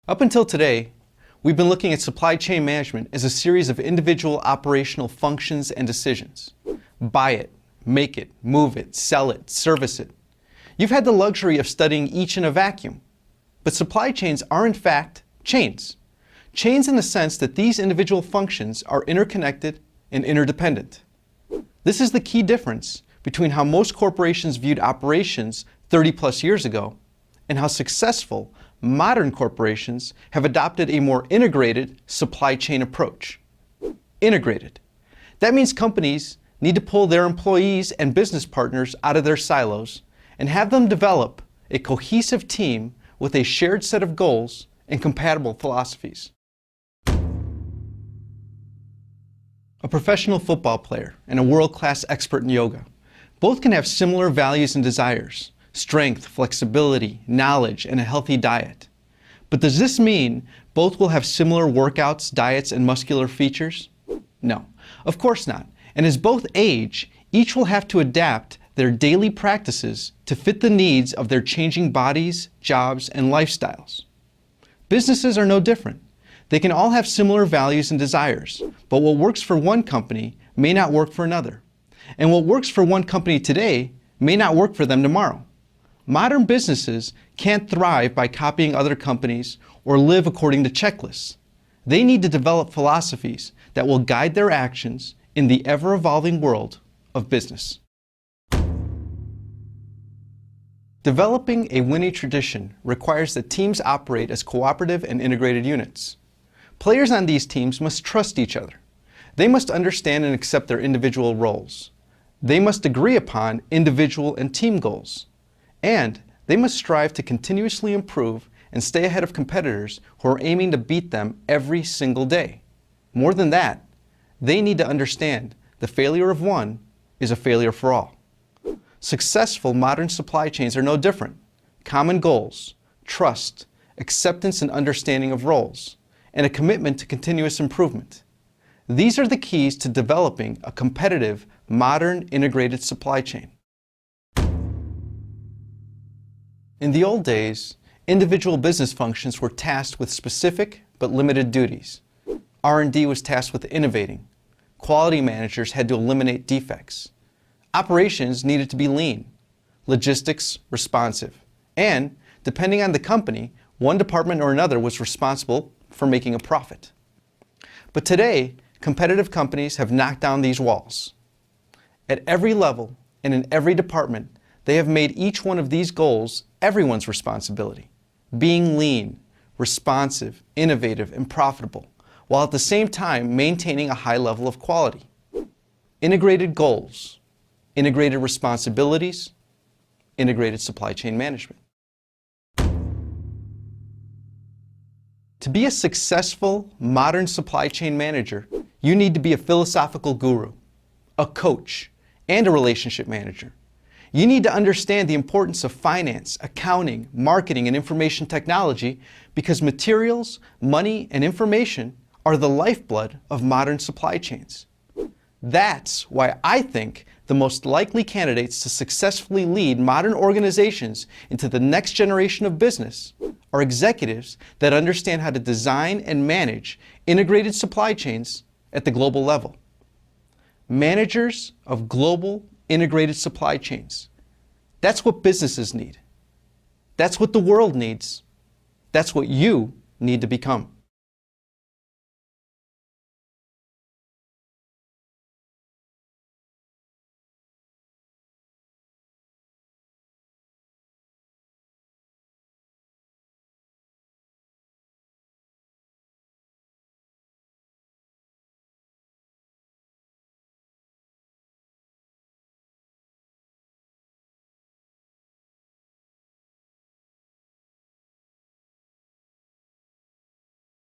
Up until today, we've been looking at supply chain management as a series of individual operational functions and decisions. Buy it, make it, move it, sell it, service it. You've had the luxury of studying each in a vacuum. But supply chains are in fact chains. Chains in the sense that these individual functions are interconnected and interdependent. This is the key difference between how most corporations viewed operations 30+ years ago and how successful modern corporations have adopted a more integrated supply chain approach. Integrated. That means companies need to pull their employees and business partners out of their silos and have them develop a cohesive team with a shared set of goals and compatible philosophies. A professional football player and a world-class expert in yoga both can have similar values and desires: strength, flexibility, knowledge, and a healthy diet. But does this mean both will have similar workouts, diets, and muscular features? No, of course not. And as both age, each will have to adapt their daily practices to fit the needs of their changing bodies, jobs, and lifestyles. Businesses are no different. They can all have similar values and desires, but what works for one company may not work for another. And what works for one company today may not work for them tomorrow. Modern businesses can't thrive by copying other companies or live according to checklists. They need to develop philosophies that will guide their actions in the ever-evolving world of business. Developing a winning tradition requires that teams operate as cooperative and integrated units. Players on these teams must trust each other. They must understand and accept their individual roles. They must agree upon individual and team goals. And they must strive to continuously improve and stay ahead of competitors who are aiming to beat them every single day. More than that, they need to understand the failure of one is a failure for all. Successful modern supply chains are no different. Common goals, trust, acceptance and understanding of roles, and a commitment to continuous improvement. These are the keys to developing a competitive, modern, integrated supply chain. In the old days, individual business functions were tasked with specific but limited duties. R&D was tasked with innovating. Quality managers had to eliminate defects. Operations needed to be lean. Logistics responsive. And, depending on the company, one department or another was responsible for making a profit. But today, competitive companies have knocked down these walls. At every level and in every department, they have made each one of these goals everyone's responsibility. Being lean, responsive, innovative, and profitable, while at the same time maintaining a high level of quality. Integrated goals, integrated responsibilities, integrated supply chain management. To be a successful modern supply chain manager, you need to be a philosophical guru, a coach, and a relationship manager. You need to understand the importance of finance, accounting, marketing, and information technology because materials, money, and information are the lifeblood of modern supply chains. That's why I think the most likely candidates to successfully lead modern organizations into the next generation of business are executives that understand how to design and manage integrated supply chains at the global level. Managers of global integrated supply chains. That's what businesses need. That's what the world needs. That's what you need to become.